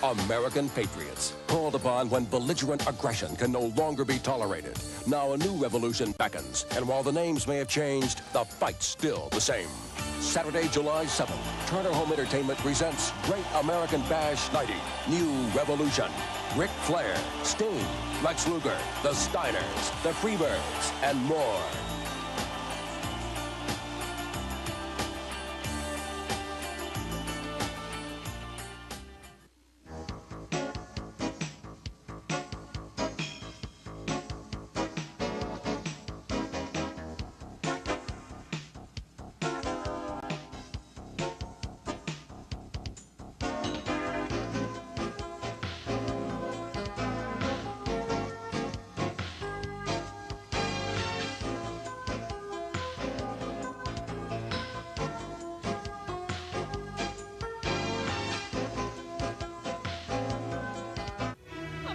American patriots, called upon when belligerent aggression can no longer be tolerated. Now a new revolution beckons, and while the names may have changed, the fight's still the same. Saturday, July 7th, Turner Home Entertainment presents Great American Bash 90, New Revolution. Ric Flair, Sting, Lex Luger, the Steiners, the Freebirds, and more.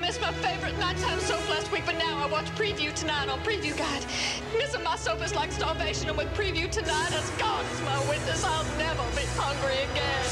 Missed my favorite nighttime soap last week, but now I watch Preview tonight on Preview Guide. Missing my soap is like starvation, and with Preview tonight as God is my witness, I'll never be hungry again.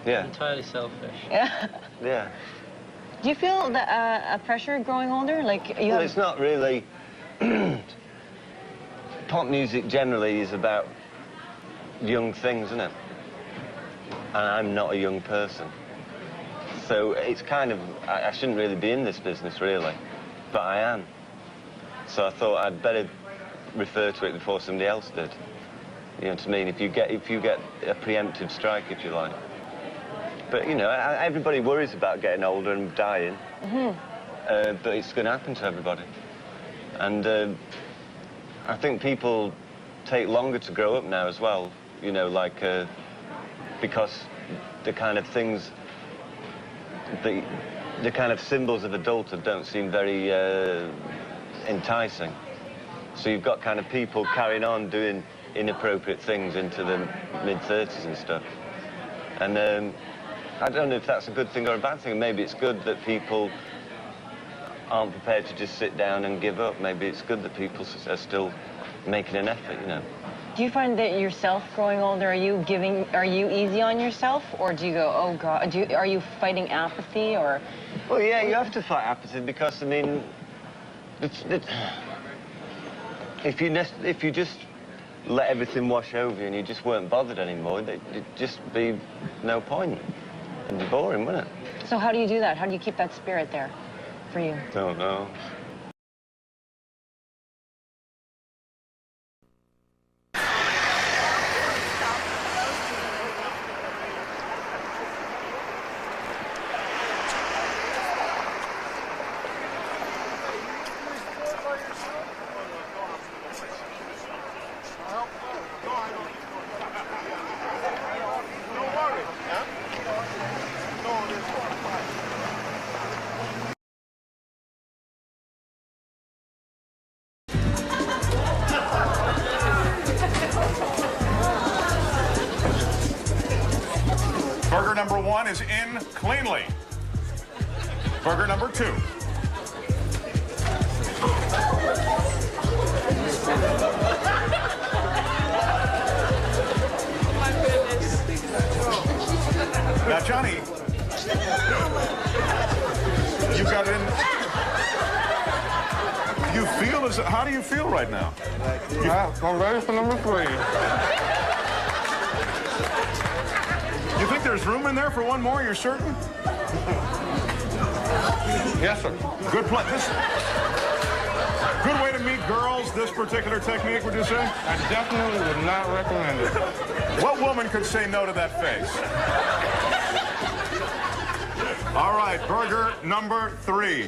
Yeah. Entirely selfish. Yeah. Yeah. Do you feel the a pressure growing older? Like you Well, have... it's not really. Pop music generally is about young things, isn't it? And I'm not a young person. So it's kind of, I shouldn't really be in this business, really. But I am. So I thought I'd better refer to it before somebody else did. You know what I mean? If you get a preemptive strike, if you like. But, you know, everybody worries about getting older and dying. Mm-hmm. But it's going to happen to everybody. And I think people take longer to grow up now as well, you know, like, because the kind of things, the kind of symbols of adulthood don't seem very enticing. So you've got kind of people carrying on doing inappropriate things into the mid-30s and stuff. And I don't know if that's a good thing or a bad thing. Maybe it's good that people aren't prepared to just sit down and give up. Maybe it's good that people are still making an effort, you know. Do you find that yourself growing older, are you easy on yourself, or do you go, oh God, are you fighting apathy, or? Well, yeah, you have to fight apathy because, I mean, if you just let everything wash over you and you just weren't bothered anymore, it'd just be no point. It'd be boring, wouldn't it? So how do you do that? How do you keep that spirit there for you? Don't know. Burger number 1 is in cleanly. Burger number 2. My goodness. Now, Johnny, you got it in. You feel as, how do you feel right now? I'm ready for number 3. You think there's room in there for one more, you're certain? Yes, sir. Good plan. Good way to meet girls, this particular technique, would you say? I definitely would not recommend it. What woman could say no to that face? All right, burger number 3.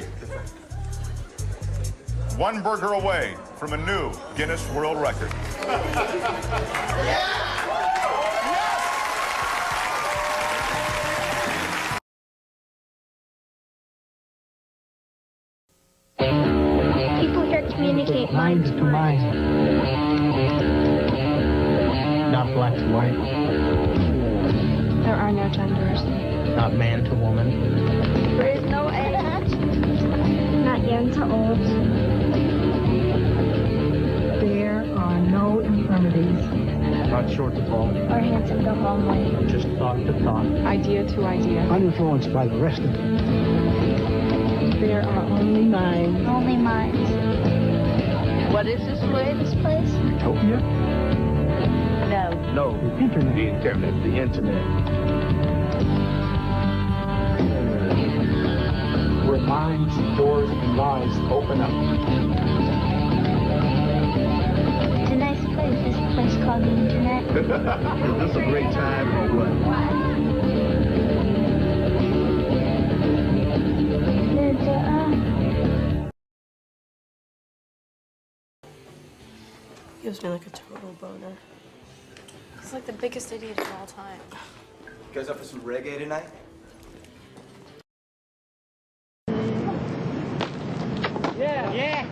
One burger away from a new Guinness World Record. Yeah! Intercommunicate mind to mind. Not black to white. There are no genders. Not man to woman. There is no age. Not young to old. There are no infirmities. Not short to tall. Or handsome to homely. Just thought to thought. Idea to idea. Uninfluenced by the rest of them. There are only minds. Only minds. What is this place? This place? Utopia? No. No. The internet. The internet. The internet. Where minds, doors, and lives open up. It's a nice place. This place called the internet. Is this a great time or what? Gives me like a total boner. He's like the biggest idiot of all time. You guys up for some reggae tonight? Yeah. Yeah.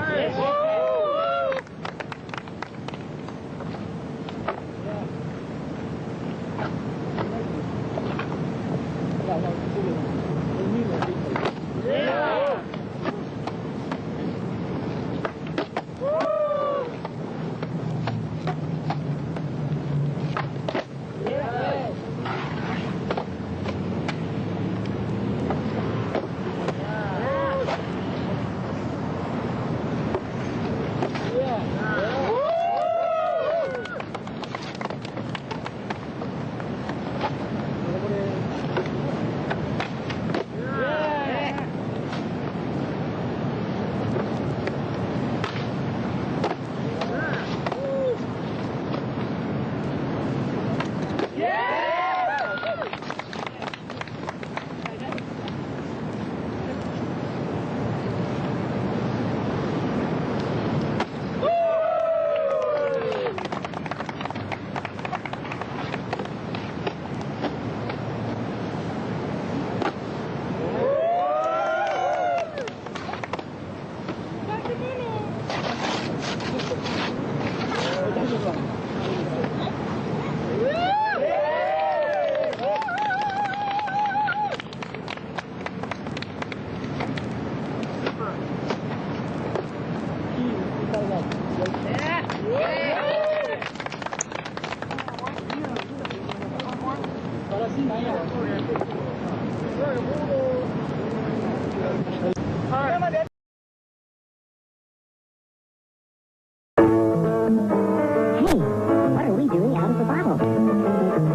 Hey, what are we doing out of the bottle?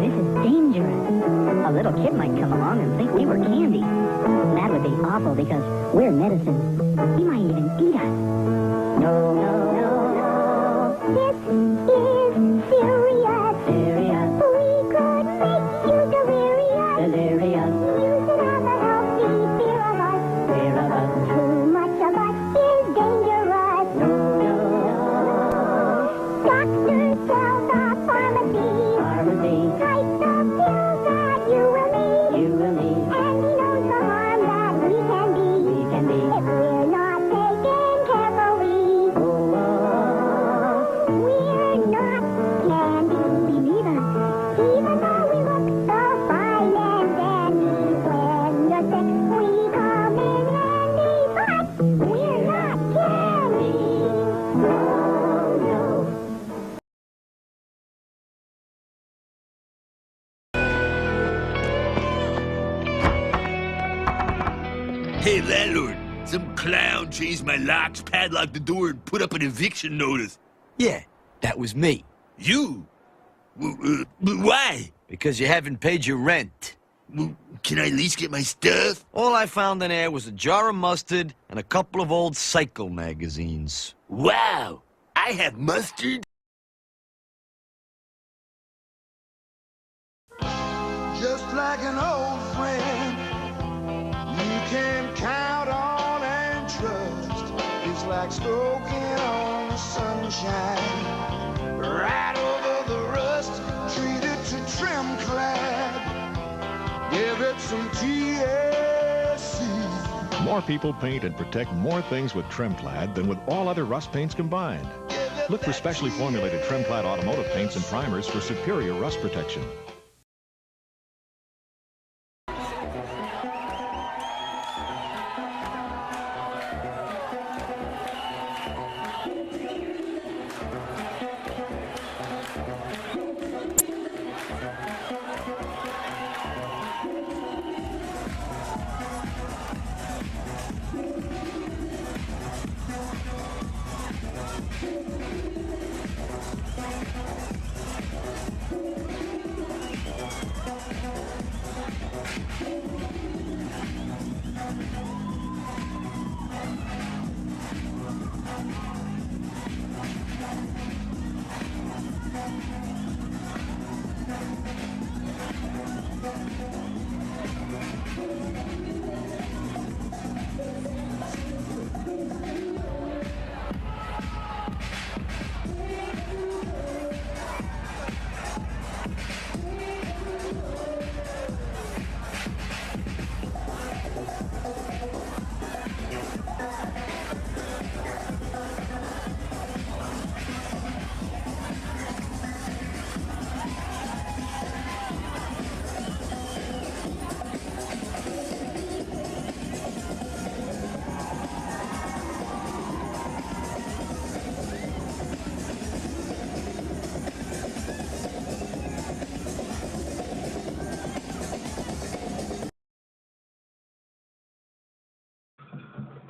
This is awful because we're medicine. He might even eat us. No, no, no, no. This is serious. Serious. We could make you delirious. Delirious. Use it as a healthy fear of us. Fear of us. Too much of us is dangerous. No, no, no. Doctors tell the pharmacy. Pharmacy. Type the pills that you will need. You will need. And he knows the harm that we can be. We can be. If we're not taken carefully. Oh, oh. We're not candy. Believe us. Even though we look so fine and dandy. When you're sick, we come in handy. But we're not candy. No, no. Hey, landlord, some clown changed my locks, padlocked the door, and put up an eviction notice. Yeah, that was me. You? Why? Because you haven't paid your rent. Can I at least get my stuff? All I found in there was a jar of mustard and a couple of old Psycho magazines. Wow, I have mustard? Just like an old friend, you can count on and trust. It's like smoking on the sunshine, right over the rust. Treat it to trim clad, give it some TSC. More people paint and protect more things with Trimclad than with all other rust paints combined. Look for specially formulated Trimclad automotive paints and primers for superior rust protection.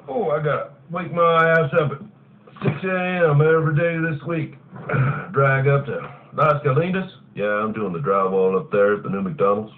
Oh, I gotta wake my ass up at 6 a.m. every day this week. Drag up to Las Galindas. Yeah, I'm doing the drywall up there at the new McDonald's.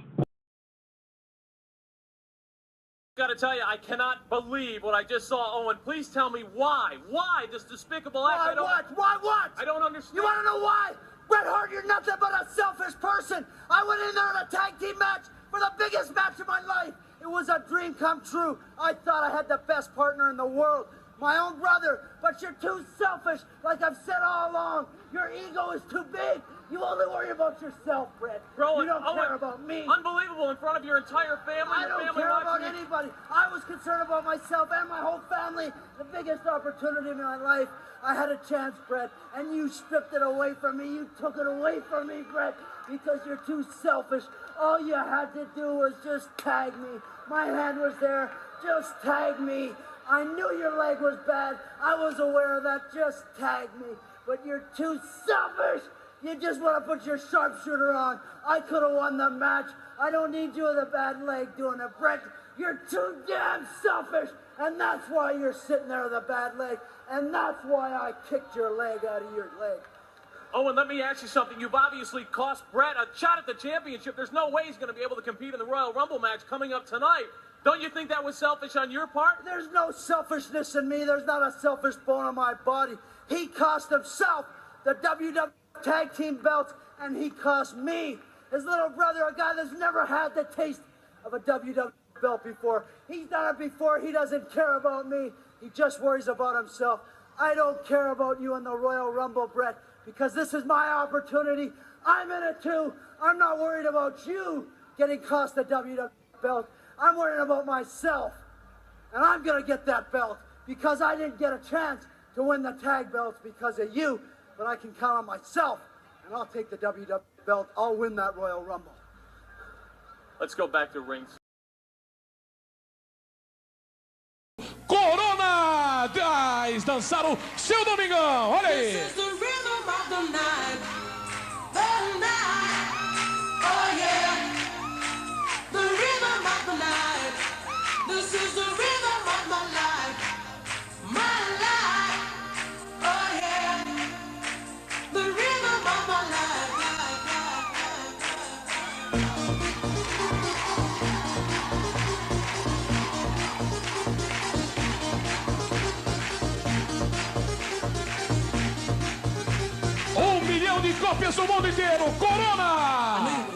Gotta tell you, I cannot believe what I just saw, Owen. Please tell me why. Why this despicable act? Why what? I don't understand. You wanna know why? Bret Hart, you're nothing but a selfish person. I went in there in a tag team match for the biggest match of my life. It was a dream come true. I thought I had the best partner in the world, my own brother, but you're too selfish, like I've said all along. Your ego is too big. You only worry about yourself, Bret. You don't care about me. Unbelievable, in front of your entire family. I don't care about anybody. I was concerned about myself and my whole family. The biggest opportunity in my life. I had a chance, Bret, and you stripped it away from me. You took it away from me, Bret, because you're too selfish. All you had to do was just tag me. My hand was there. Just tag me. I knew your leg was bad. I was aware of that. Just tag me. But you're too selfish. You just want to put your sharpshooter on. I could have won the match. I don't need you with a bad leg doing it, Bret. You're too damn selfish. And that's why you're sitting there with a bad leg. And that's why I kicked your leg out of your leg. Owen, let me ask you something. You've obviously cost Bret a shot at the championship. There's no way he's going to be able to compete in the Royal Rumble match coming up tonight. Don't you think that was selfish on your part? There's no selfishness in me. There's not a selfish bone in my body. He cost himself the WW Tag Team belts, and he cost me, his little brother, a guy that's never had the taste of a WW belt before. He's done it before. He doesn't care about me. He just worries about himself. I don't care about you in the Royal Rumble, Brett, because this is my opportunity. I'm in it too. I'm not worried about you getting cost the WW belt. I'm worried about myself. And I'm going to get that belt because I didn't get a chance to win the tag belts because of you. But I can count on myself, and I'll take the WW belt. I'll win that Royal Rumble. Let's go back to rings. Corona! Dançaram seu Domingão, olha aí! This is the rhythm of the night. The night. Oh yeah. The rhythm of the night. This is the rhythm of my life. My life. Oh yeah. The rhythm of my life. De cópias do mundo inteiro, Corona!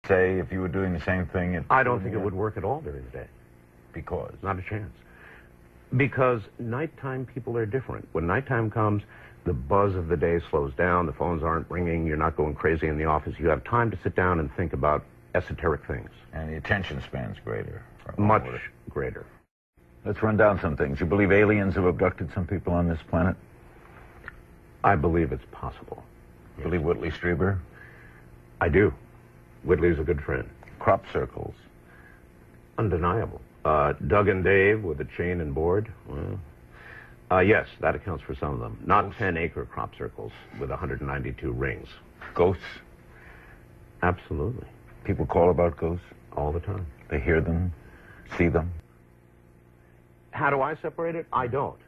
Say if you were doing the same thing. I don't think it would work at all during the day. Because? Not a chance. Because nighttime people are different. When nighttime comes, the buzz of the day slows down, the phones aren't ringing, you're not going crazy in the office. You have time to sit down and think about esoteric things. And the attention span's greater. Much greater. Let's run down some things. You believe aliens have abducted some people on this planet? I believe it's possible. You believe Whitley Strieber? I do. Whitley's a good friend. Crop circles? Undeniable. Doug and Dave with a chain and board? Well, yes, that accounts for some of them. Not 10-acre crop circles with 192 rings. Ghosts? Absolutely. People call about ghosts? All the time. They hear them? See them? How do I separate it? I don't.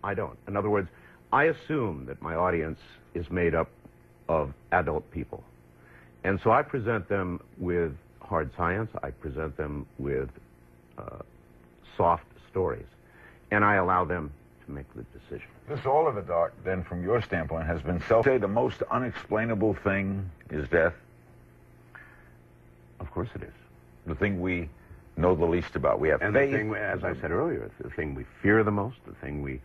In other words, I assume that my audience is made up of adult people. And so I present them with hard science. I present them with soft stories. And I allow them to make the decision. This all of it, Doc, then from your standpoint, has been say the most unexplainable thing is death? Of course it is. The thing we know the least about. We have and faith. The thing, as I said earlier, it's the thing we fear the most, the thing we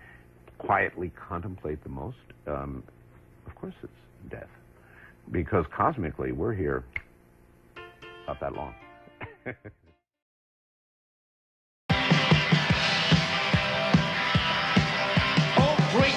quietly contemplate the most. Of course it's death. Because cosmically, we're here not that long. Oh, great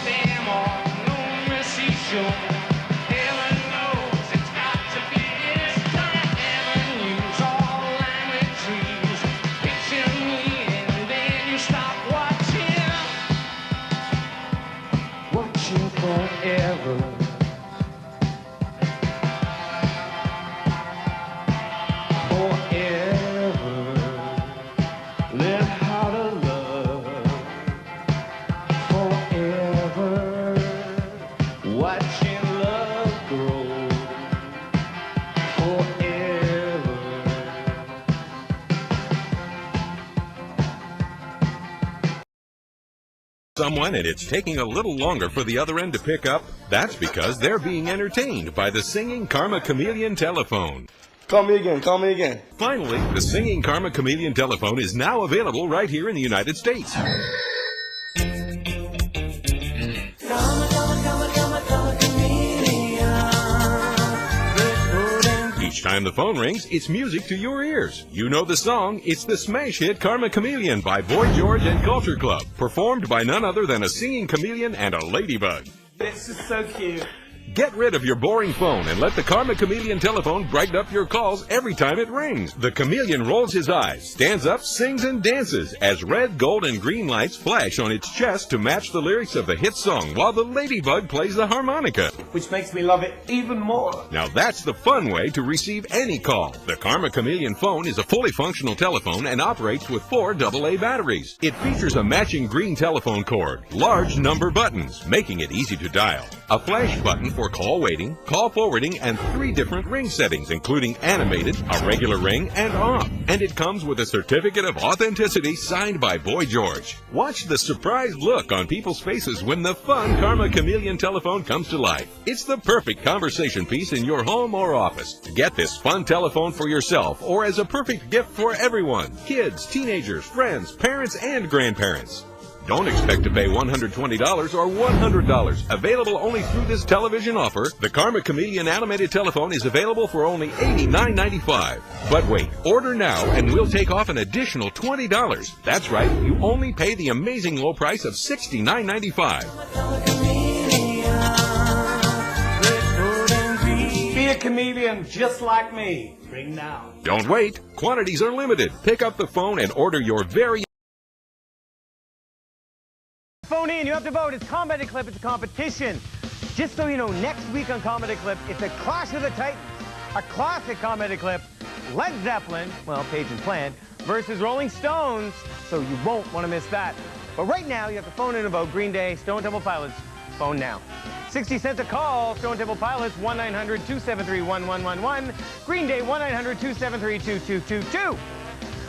someone and it's taking a little longer for the other end to pick up? That's because they're being entertained by the Singing Karma Chameleon telephone. Call me again, call me again. Finally, the Singing Karma Chameleon telephone is now available right here in the United States. Each time the phone rings, it's music to your ears. You know the song. It's the smash hit Karma Chameleon by Boy George and Culture Club, performed by none other than a singing chameleon and a ladybug. This is so cute. Get rid of your boring phone and let the Karma Chameleon telephone brighten up your calls every time it rings. The chameleon rolls his eyes, stands up, sings and dances as red, gold, and green lights flash on its chest to match the lyrics of the hit song while the ladybug plays the harmonica. Which makes me love it even more. Now that's the fun way to receive any call. The Karma Chameleon phone is a fully functional telephone and operates with 4 AA batteries. It features a matching green telephone cord, large number buttons, making it easy to dial, a flash button for call waiting, call forwarding, and 3 different ring settings, including animated, a regular ring, and off. And it comes with a certificate of authenticity signed by Boy George. Watch the surprised look on people's faces when the fun Karma Chameleon telephone comes to life. It's the perfect conversation piece in your home or office. Get this fun telephone for yourself or as a perfect gift for everyone. Kids, teenagers, friends, parents, and grandparents. Don't expect to pay $120 or $100. Available only through this television offer, the Karma Chameleon animated telephone is available for only $89.95. But wait, order now and we'll take off an additional $20. That's right, you only pay the amazing low price of $69.95. Be a chameleon just like me. Ring now. Don't wait. Quantities are limited. Pick up the phone and order your very Phone in, you have to vote. It's Comedy Clip, it's a competition. Just so you know, next week on Comedy Clip, it's a Clash of the Titans. A classic Comedy Clip, Led Zeppelin, well, Page and Plant, versus Rolling Stones, so you won't want to miss that. But right now, you have to phone in and vote. Green Day, Stone Temple Pilots, phone now. 60 cents a call, Stone Temple Pilots, 1-900-273-1111. Green Day, 1-900-273-2222.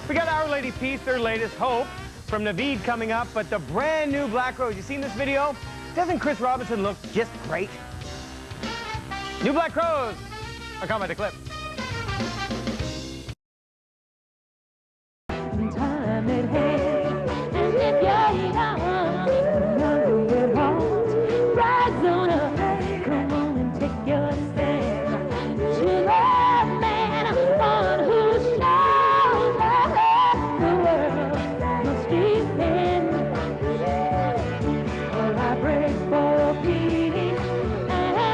We got Our Lady Peace, their latest hope, from Naveed coming up, but the brand new Black Rose. You seen this video? Doesn't Chris Robinson look just great? New Black Rose, a Comedy Clip. Time it has, and if you're young, it holds. Rise on up, come on and take your stand. To the man on whose shoulders the world must depend. Well, I pray for peace and love and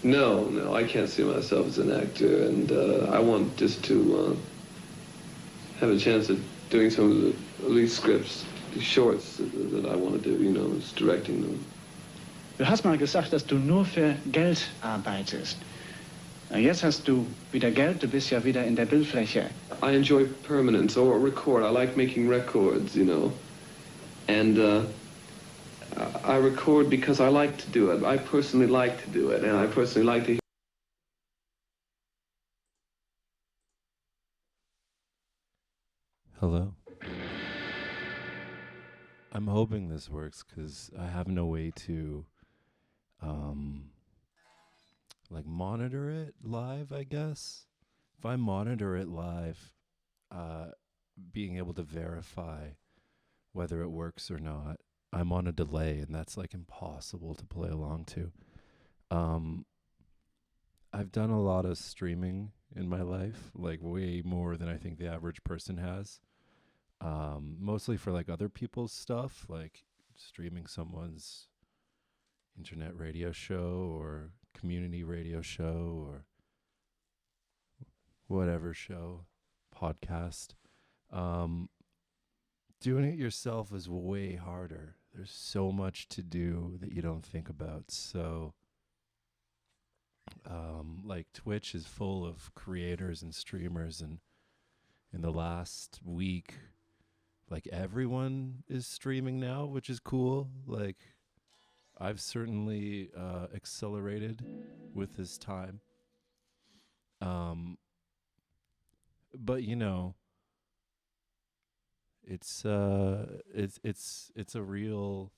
No, I can't see myself as an actor, and I want just to have a chance at doing some of the, at least scripts, the shorts that I want to do, you know, just directing them. Du hast mal gesagt, dass du nur für Geld arbeitest. Jetzt hast du wieder Geld, du bist ja wieder in der Bildfläche. I enjoy permanence or record. I like making records, you know. And I record because I like to do it. I personally like to do it, and I personally like to hear. Hello. I'm hoping this works because I have no way to like monitor it live, I guess. If I monitor it live, being able to verify whether it works or not, I'm on a delay, and that's like impossible to play along to. I've done a lot of streaming in my life, like way more than I think the average person has. Mostly for like other people's stuff, like streaming someone's internet radio show or community radio show or whatever show, podcast. Doing it yourself is way harder. There's so much to do that you don't think about. So, like Twitch is full of creators and streamers, and in the last week, like everyone is streaming now, which is cool. Like I've certainly accelerated with this time. But you know, it's a real,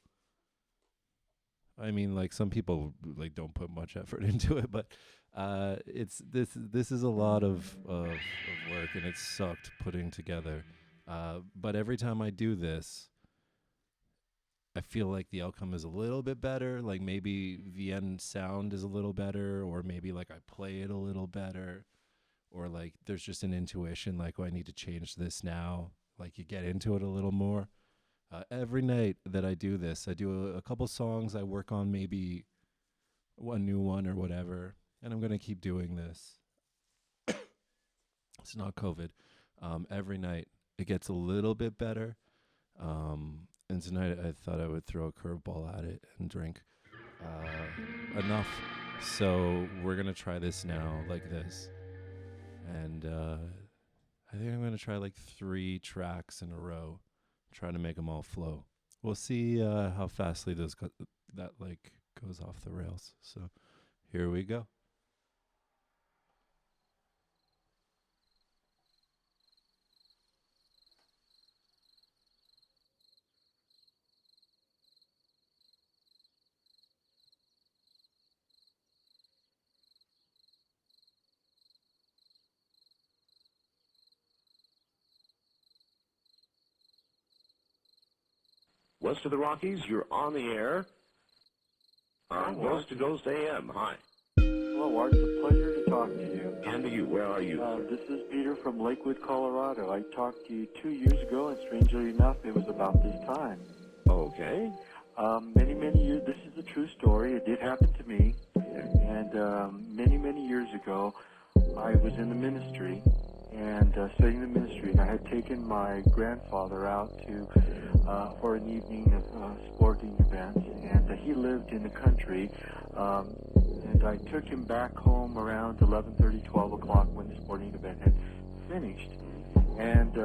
I mean, like some people like don't put much effort into it, but this is a lot of work, and it sucked putting together. But every time I do this, I feel like the outcome is a little bit better. Like maybe the end sound is a little better, or maybe like I play it a little better, or like there's just an intuition like, oh, I need to change this now. Like you get into it a little more. Every night that I do this, I do a couple songs. I work on maybe one new one or whatever, and I'm going to keep doing this. It's not COVID. Every night it gets a little bit better. And tonight I thought I would throw a curveball at it and drink enough. So we're going to try this now like this. And I think I'm going to try like 3 tracks in a row, try to make them all flow. We'll see how fastly that like goes off the rails. So here we go. West of the Rockies, you're on the air on Coast to Coast AM. Hi. Hello, Art. It's a pleasure to talk to you. And to you. Where are you? This is Peter from Lakewood, Colorado. I talked to you 2 years ago, and strangely enough, it was about this time. Okay. Many years, this is a true story. It did happen to me. And many years ago, I was in the ministry and studying the ministry, and I had taken my grandfather out to for an evening of sporting events, and he lived in the country, and I took him back home around 11:30, 12 o'clock when the sporting event had finished. And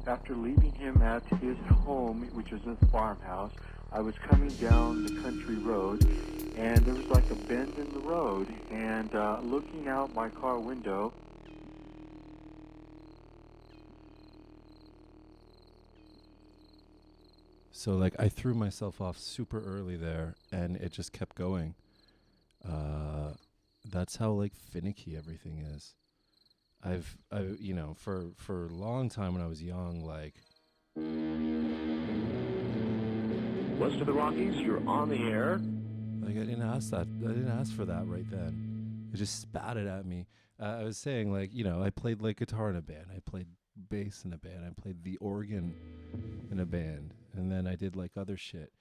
after leaving him at his home, which was a farmhouse, I was coming down the country road, and there was like a bend in the road, and looking out my car window, So like I threw myself off super early there, and it just kept going. That's how like finicky everything is. I you know, for a long time when I was young, like West of the Rockies, you're on the air. Like I didn't ask that. I didn't ask for that right then. It just spat it at me. I was saying, like, you know, I played like guitar in a band. I played bass in a band. I played the organ in a band, and then I did like other shit.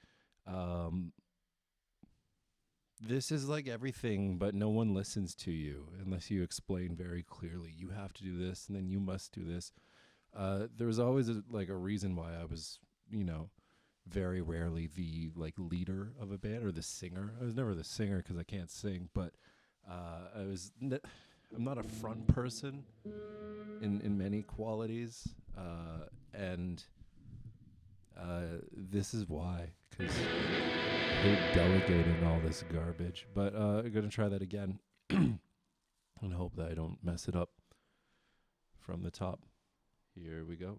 This is like everything, but no one listens to you unless you explain very clearly. You have to do this, and then you must do this. There was always a reason why I was, you know, very rarely the like leader of a band or the singer. I was never the singer because I can't sing, but I'm not a front person in many qualities, and this is why, because they're delegating all this garbage. But I'm gonna try that again and hope that I don't mess it up from the top. Here we go.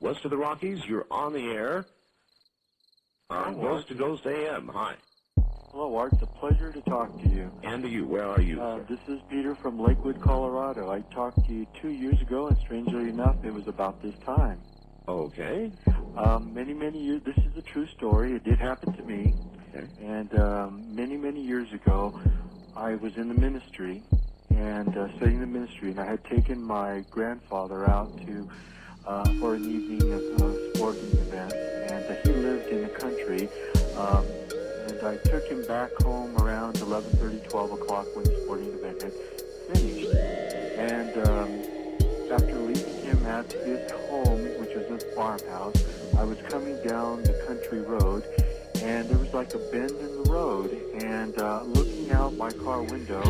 West of the Rockies, you're on the air on Ghost to Ghost AM. Hi. Hello, Art. It's a pleasure to talk to you. And to you. Where are you, sir? This is Peter from Lakewood, Colorado. I talked to you 2 years ago, and strangely enough, it was about this time. Okay. Many, many years. This is a true story. It did happen to me. Okay. And many, many years ago, I was in the ministry and studying the ministry, and I had taken my grandfather out to for an evening of sporting event, and he lived in the country. And I took him back home around 11:30, 12 o'clock when the sporting event had finished. And after leaving him at his home, which was his farmhouse, I was coming down the country road, and there was like a bend in the road. And looking out my car window,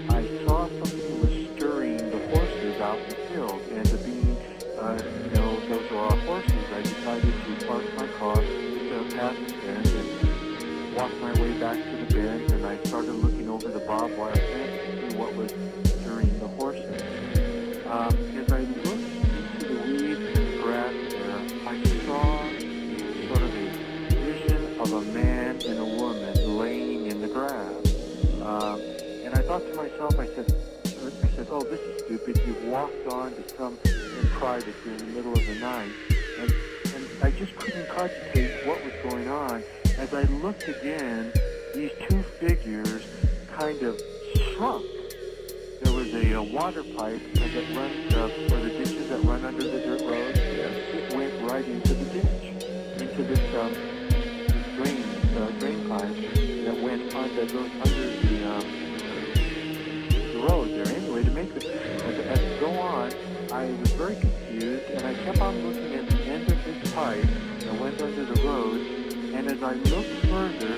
I saw something was stirring the horses out in the field. And being those are our horses, I decided to park my car past the bend and walk my way back to the bend, and I started looking over the barbed wire fence to see what was stirring the horses. As I looked into the weeds and the grass there, I saw sort of a vision of a man and a woman laying in the grass. And I thought to myself, I said, oh, this is stupid. You've walked on to some in private here in the middle of the night. And I just couldn't cogitate what was going on. As I looked again, these two figures kind of shrunk. There was a water pipe that runs for the ditches that run under the dirt road. It went right into the ditch, into this drain pipe that went on, that goes under the road there. Anyway, to make it as to go on, I was very confused, and I kept on looking at the end of this pipe that went under the road, and as I looked further,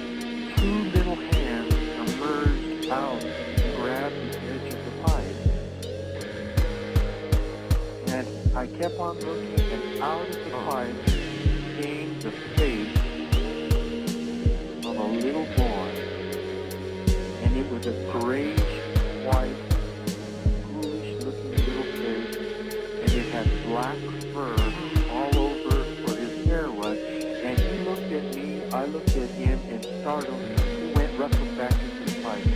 two little hands emerged out and grabbed the edge of the pipe. And I kept on looking, and out of the pipe came the face of a little boy, and it was a grayish-white, foolish-looking little face, and it had black fur all over where his hair was, and he looked at me, I looked at him, and startled, he went wrestled back into the pipe.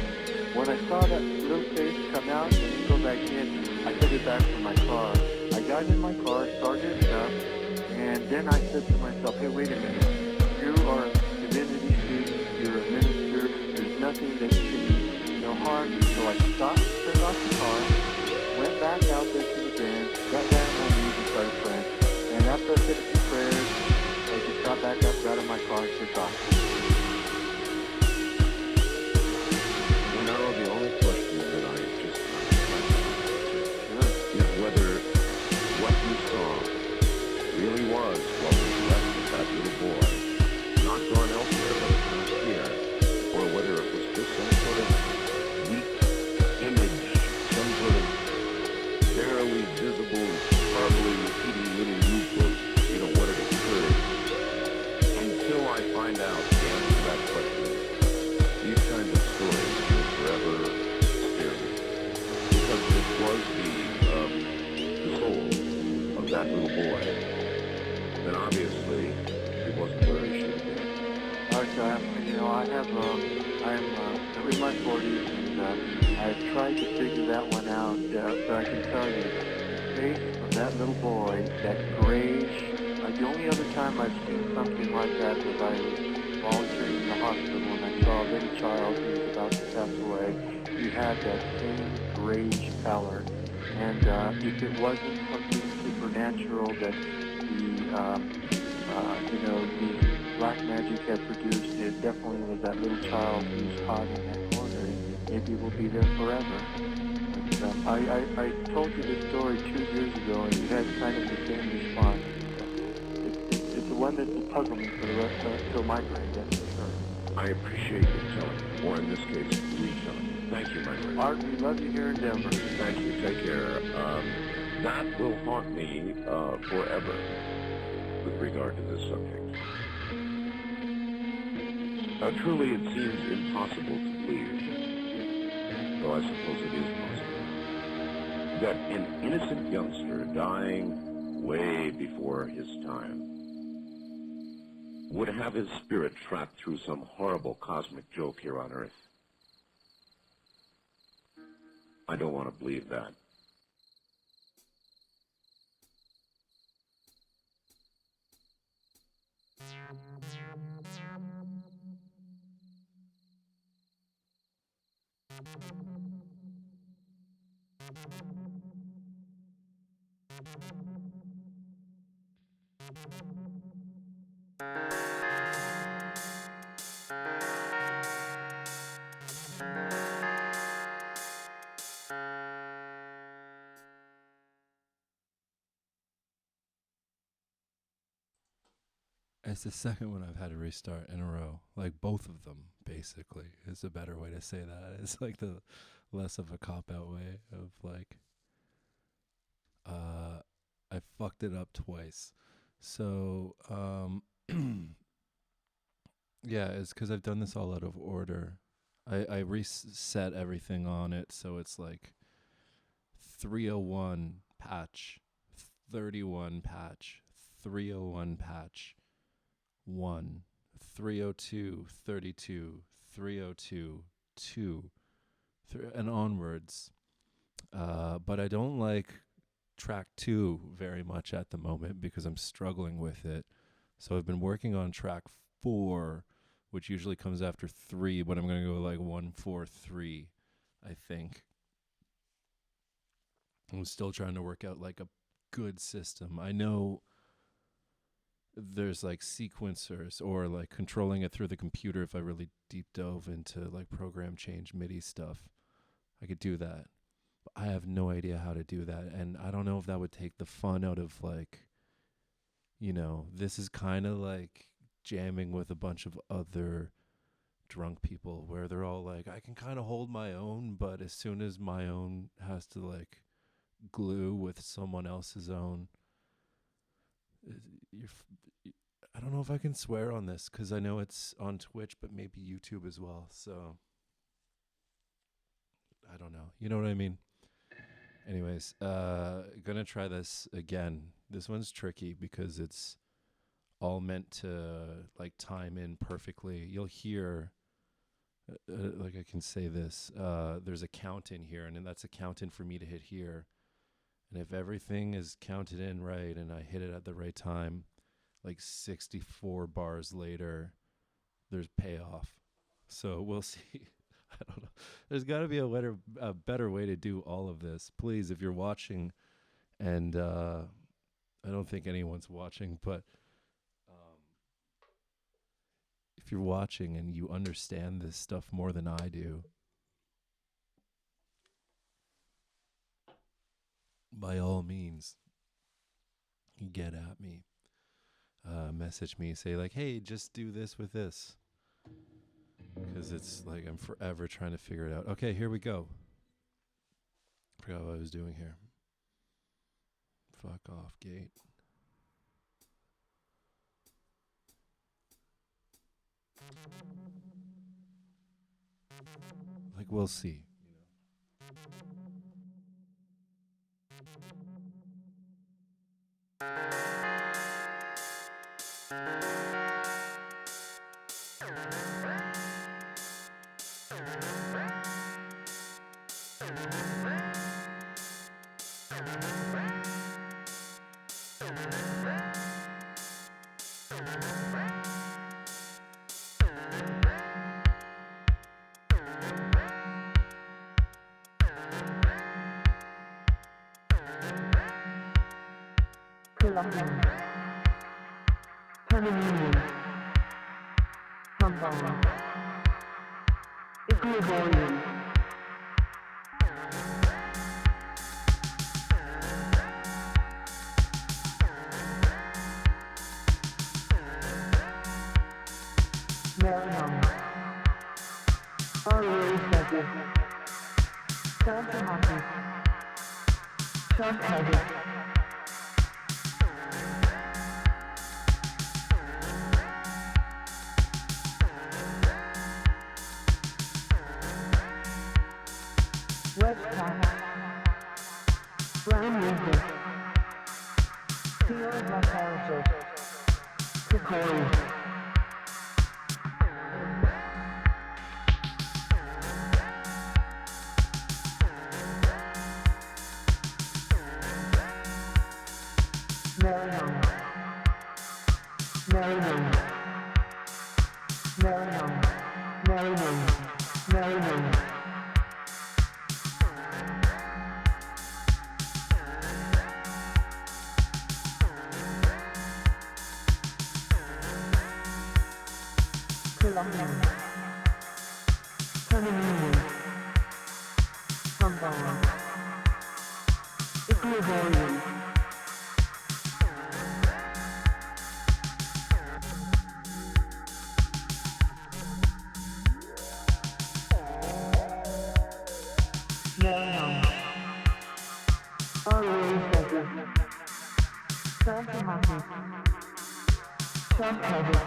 When I saw that little face come out and go back in, I headed back for my car. I got in my car, started it up, and then I said to myself, hey, wait a minute, you are a divinity student, you're a minister, there's nothing that you can no harm you. So I stopped, turned off the car, went back out there to the bend, got down on my knees and started praying. And after I said a few prayers, I just got back up, got in my car, and took off. The only question that I just is whether what you saw really was what was left of that little boy, not gone elsewhere, but not here, or whether it was just some sort of weak image, some sort of barely visible, probably repeating little loop of, what had occurred. Until I find out the answer to that question, these kinds of stories will forever scare me. Because this was the soul of that little boy. Then obviously, he wasn't where he should have been. I'm in my 40s, and I've tried to figure that one out, but I can tell you, the face of that little boy, that grayish, the only other time I've seen something like that was I was volunteering in the hospital when I saw a little child who was about to pass away. He had that same grayish pallor, and if it wasn't something supernatural that the black magic had produced, it definitely was that little child who's caught in that corner. Maybe it will be there forever. But, I told you this story 2 years ago, and you had kind of the same response. It's the one that will puzzle me for the rest until my time, that's for sure. I appreciate you telling me, or in this case, retelling. Thank you, my friend. Art, we love you here in Denver. Thank you. Take care. That will haunt me forever with regard to this subject. Truly, it seems impossible to believe, though I suppose it is possible, that an innocent youngster dying way before his time would have his spirit trapped through some horrible cosmic joke here on Earth. I don't want to believe that. It's the second one I've had to restart in a row. Like both of them, basically, is a better way to say that. It's like the less of a cop-out way of like, I fucked it up twice. So, yeah, it's because I've done this all out of order. I reset everything on it, so it's like 301 patch, 31 patch, 301 patch, 1, 302, 32, 302, 2, and onwards. But I don't like track 2 very much at the moment because I'm struggling with it. So I've been working on track 4, which usually comes after 3, but I'm going to go like 1, 4, 3, I think. I'm still trying to work out like a good system. I know there's like sequencers or like controlling it through the computer. If I really deep dove into like program change MIDI stuff, I could do that. But I have no idea how to do that. And I don't know if that would take the fun out of like, you know, this is kind of like jamming with a bunch of other drunk people where they're all like, I can kind of hold my own, but as soon as my own has to like glue with someone else's own, I don't know if I can swear on this because I know it's on Twitch, but maybe YouTube as well. So I don't know. You know what I mean? Anyways, gonna try this again. This one's tricky because it's all meant to like time in perfectly. You'll hear, like I can say this, there's a count in here, and then that's a count in for me to hit here. And if everything is counted in right and I hit it at the right time, like 64 bars later, there's payoff. So we'll see. I don't know. There's got to be a better way to do all of this. Please, if you're watching, and I don't think anyone's watching, but if you're watching and you understand this stuff more than I do, by all means, get at me. Message me, say like, hey, just do this with this. Because it's like I'm forever trying to figure it out. Okay, here we go. Forgot what I was doing here. Fuck off, gate. Like, we'll see. Turning union. Trombone. Equilibrium. Meronome. Auriary feather. Santa Hockey. Trunk-headed. Wedge-top. Brown Reaper. Field lethargic. Kikori. Meronome. Meronome. Meronome. Meronome. Meronome. Colombian. Panamanian. Trombone. Equilibrium. Meronome. Auriary feather. Santa Hockey. Trunk-headed.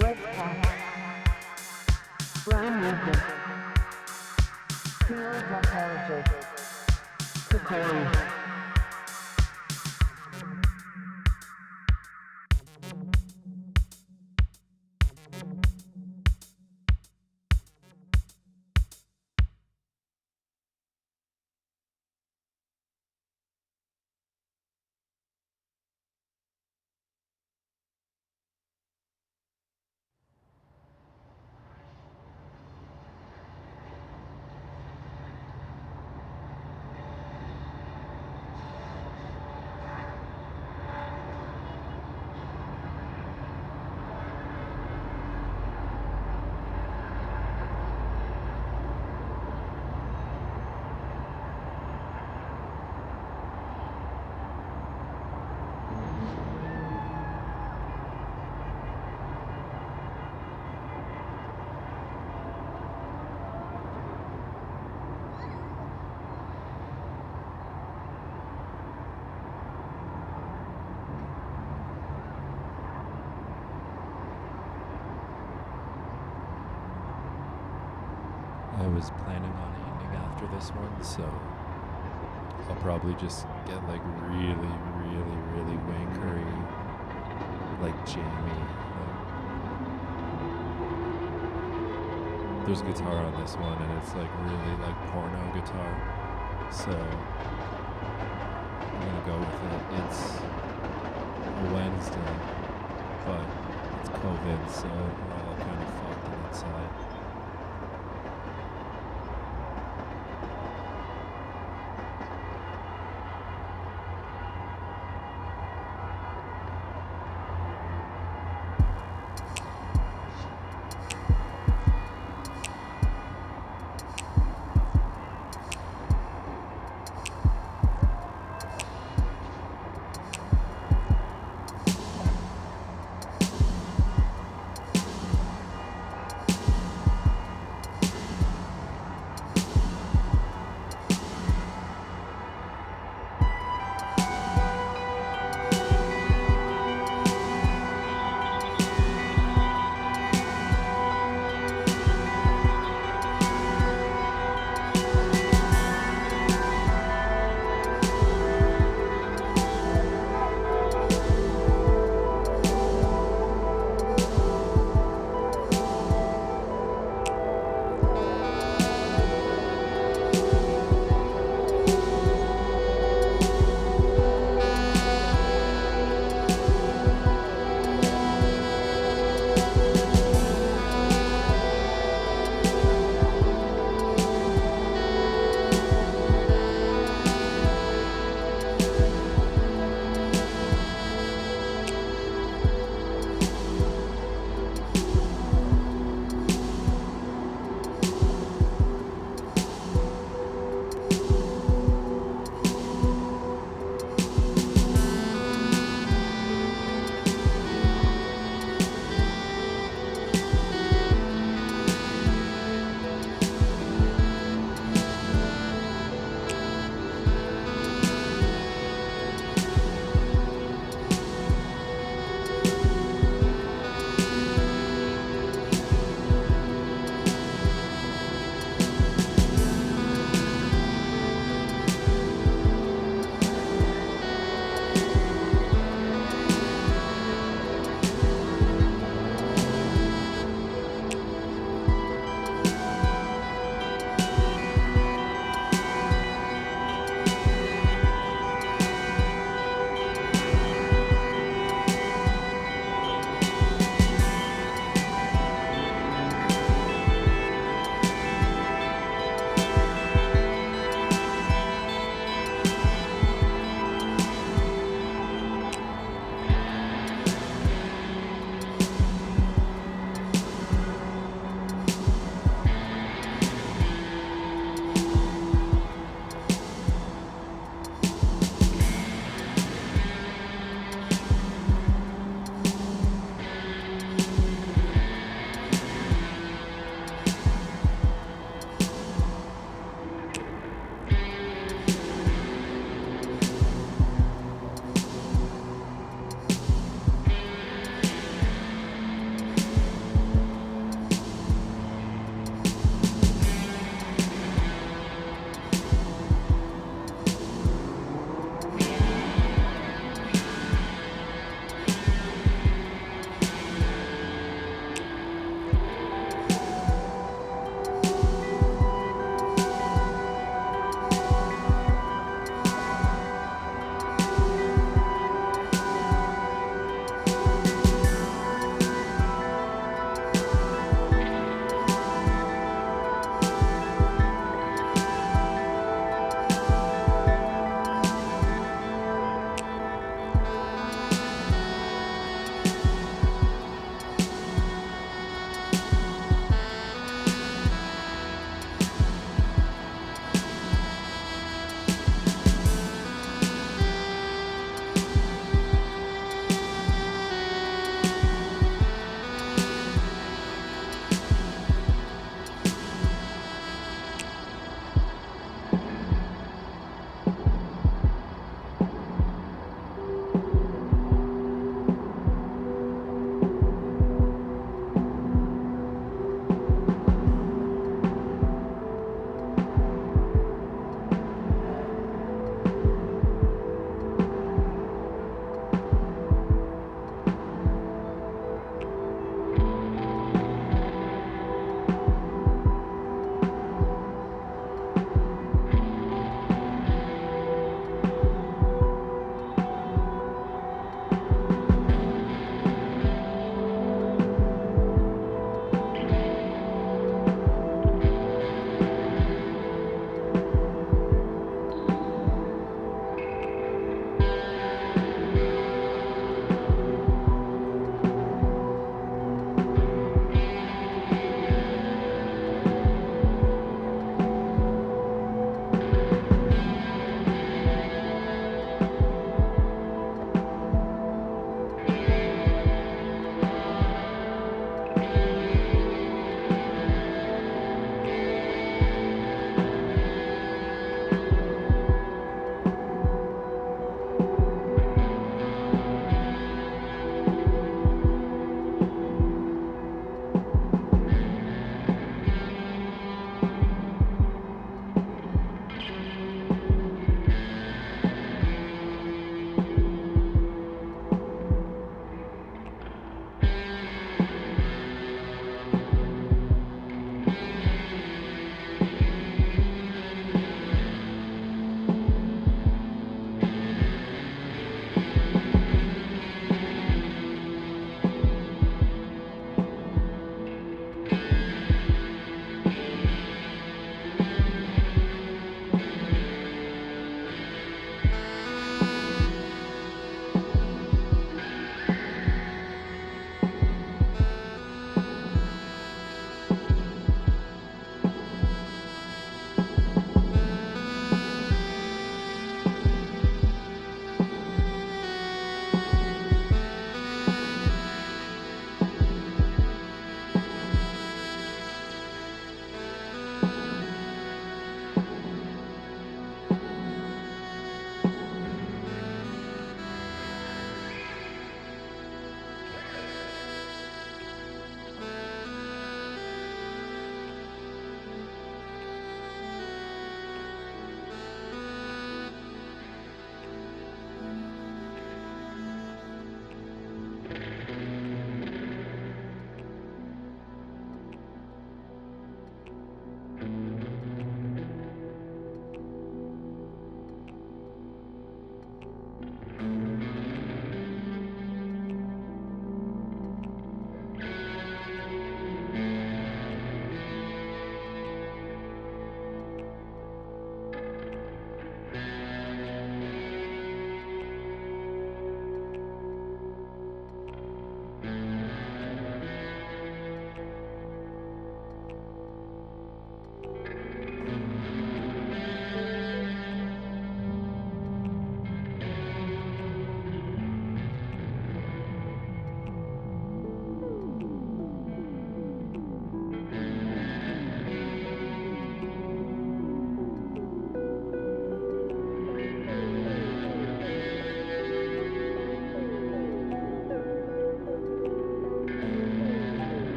Wedge-top. Brown Reaper. Field lethargic. Kikori. I was planning on eating after this one, so I'll probably just get like really, really, really wankery, like jammy. There's guitar on this one, and it's like really like porno guitar, so I'm gonna go with it. It's a Wednesday, but it's COVID, so we're all kind of fucked inside.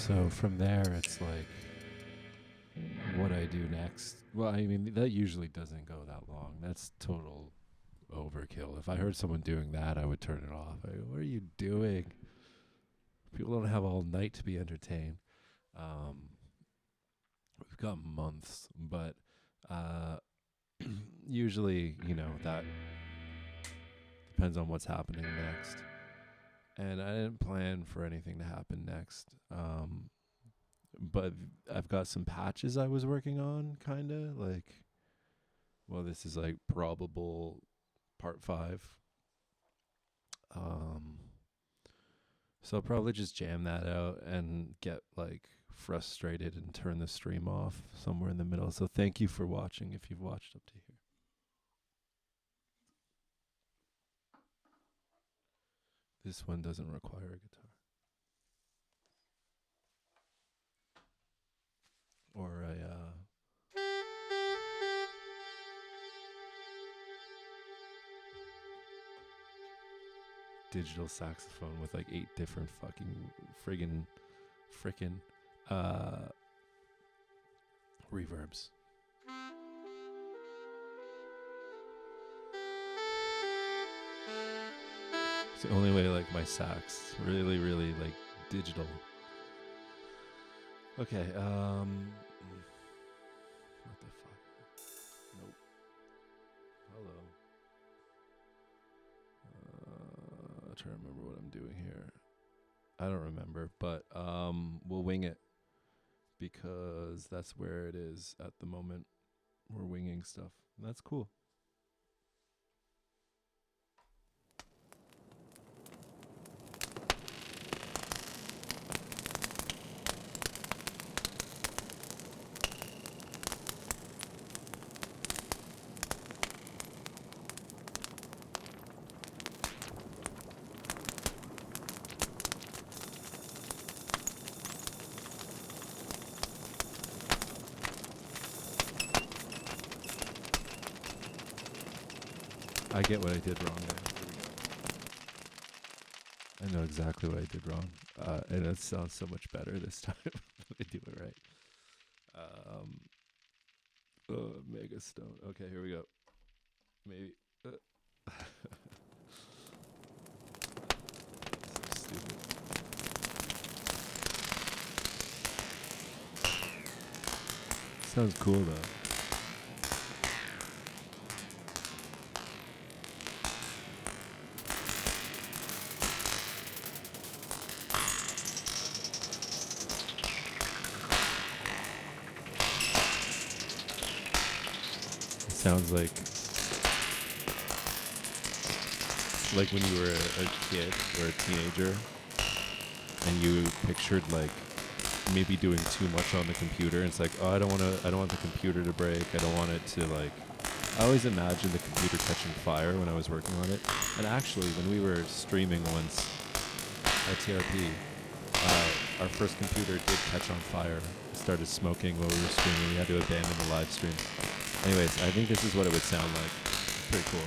So from there, it's like what I do next. Well, I mean, that usually doesn't go that long. That's total overkill. If I heard someone doing that, I would turn it off. I go, what are you doing? People don't have all night to be entertained. We've got months, but usually, you know, that depends on what's happening next. And I didn't plan for anything to happen next. But I've got some patches I was working on, kind of like, well, this is like probable part 5. So I'll probably just jam that out and get like frustrated and turn the stream off somewhere in the middle. So thank you for watching if you've watched up to here. This one doesn't require a guitar. Or a digital saxophone with like 8 different fucking frickin' reverbs. It's the only way I like my sax. Really, really like digital. Okay, what the fuck? Nope. Hello. I'm trying to remember what I'm doing here. I don't remember, but we'll wing it because that's where it is at the moment. We're winging stuff. And that's cool. I get what I did wrong there. I know exactly what I did wrong. And it sounds so much better this time when I do it right. Mega Stone. Okay, here we go. Maybe. So stupid. Sounds cool though. Sounds like when you were a kid or a teenager and you pictured like maybe doing too much on the computer, and it's like, oh, I don't want the computer to break. I don't want it to like, I always imagined the computer catching fire when I was working on it. And actually when we were streaming once at TRP, our first computer did catch on fire. It started smoking while we were streaming. We had to abandon the live stream. Anyways, I think this is what it would sound like. Pretty cool.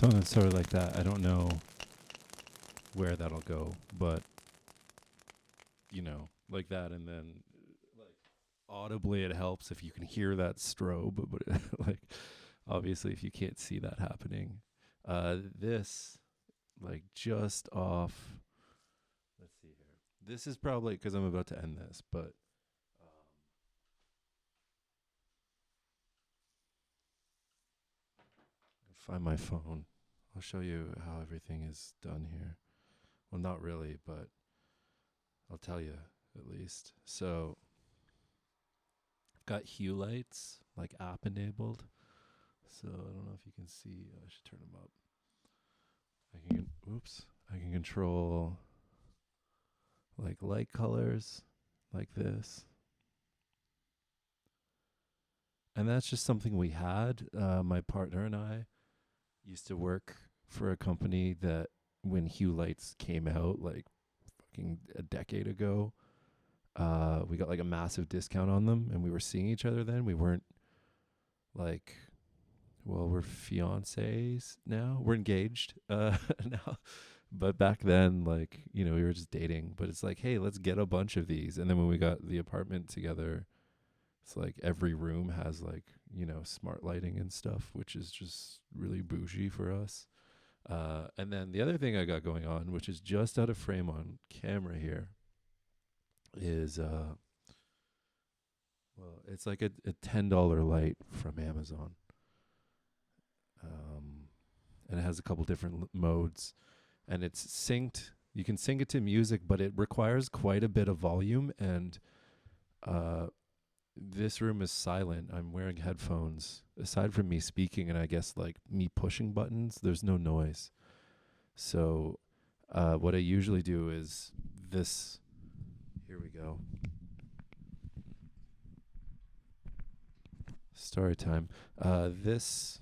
something sort of like that. I don't know where that'll go, but like that, and then like audibly it helps if you can hear that strobe, but like obviously if you can't see that happening. This like just off, let's see here. This is probably because I'm about to end this, but find my phone. I'll show you how everything is done here. Well, not really, but I'll tell you at least. So I've got hue lights, like app enabled. So I don't know if you can see. I should turn them up. I can control like light colors like this. And that's just something we had. My partner and I used to work for a company that when hue lights came out like fucking a decade ago, we got like a massive discount on them, and we were seeing each other then. We weren't like, well, we're fiancés now. We're engaged now. But back then, like, we were just dating. But it's like, hey, let's get a bunch of these. And then when we got the apartment together, it's like every room has like, smart lighting and stuff, which is just really bougie for us. And then the other thing I got going on, which is just out of frame on camera here, is it's like a $10 light from Amazon. And it has a couple different modes, and it's synced. You can sync it to music, but it requires quite a bit of volume, and this room is silent. I'm wearing headphones. Aside from me speaking and I guess like me pushing buttons, there's no noise. So what I usually do is this. Here we go. Story time. Let's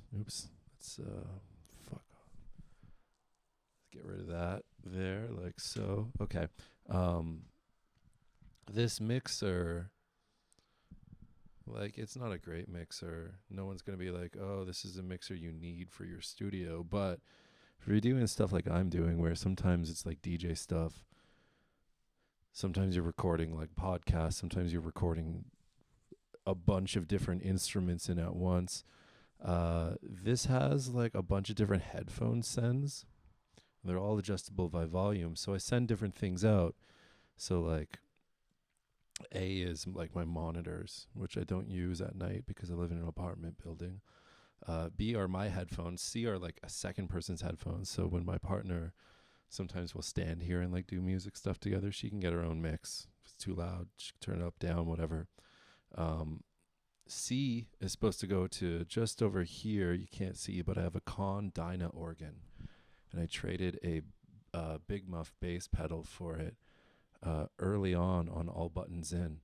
get rid of that there, like so. Okay. This mixer, like, it's not a great mixer. No one's going to be like, oh, this is a mixer you need for your studio. But if you're doing stuff like I'm doing, where sometimes it's like DJ stuff, sometimes you're recording like podcasts, sometimes you're recording a bunch of different instruments in at once. This has like a bunch of different headphone sends. They're all adjustable by volume. So I send different things out. So like A is like my monitors, which I don't use at night because I live in an apartment building. B are my headphones. C are like a second person's headphones. So when my partner sometimes will stand here and like do music stuff together, she can get her own mix. If it's too loud, she can turn it up, down, whatever. C is supposed to go to just over here. You can't see, but I have a Con Dyna organ, and I traded a Big Muff bass pedal for it early on All Buttons In,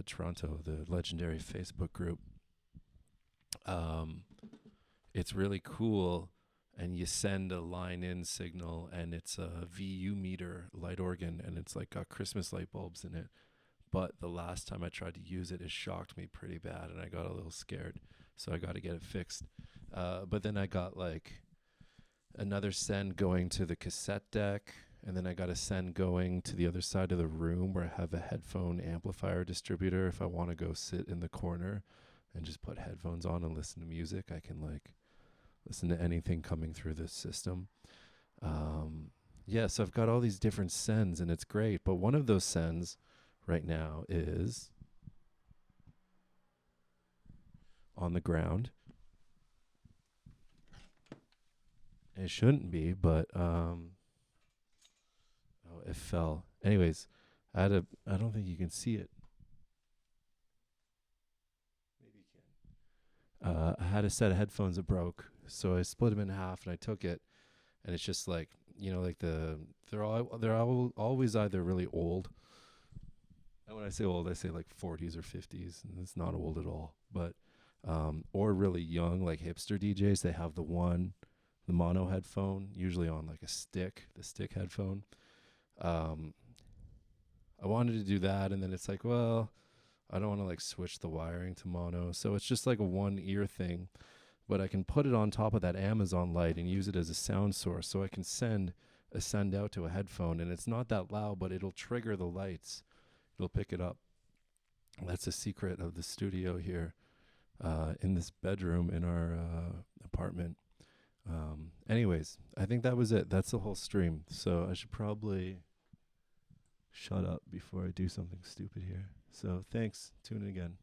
Toronto, the legendary Facebook group. It's really cool, and you send a line in signal, and it's a VU meter light organ, and it's like got Christmas light bulbs in it. But the last time I tried to use it, it shocked me pretty bad, and I got a little scared, so I got to get it fixed. But then I got like another send going to the cassette deck, and then I got a send going to the other side of the room where I have a headphone amplifier distributor. If I want to go sit in the corner and just put headphones on and listen to music, I can like listen to anything coming through this system. So I've got all these different sends, and it's great. But one of those sends right now is on the ground. It shouldn't be, but it fell. Anyways, I don't think you can see it. Maybe you can. I had a set of headphones that broke, so I split them in half and I took it, and it's just like, like they're always either really old. And when I say old, I say like 40s or 50s, and it's not old at all. But or really young, like hipster DJs. They have the mono headphone, usually on like the stick headphone. I wanted to do that, and then it's like, well, I don't want to like switch the wiring to mono, so it's just like a one ear thing. but I can put it on top of that Amazon light and use it as a sound source, so I can send out to a headphone, and it's not that loud, but it'll trigger the lights. It'll pick it up. That's a secret of the studio here in this bedroom in our apartment. Anyways, I think that was it. That's the whole stream. So I should probably shut up before I do something stupid here. So thanks. Tune in again.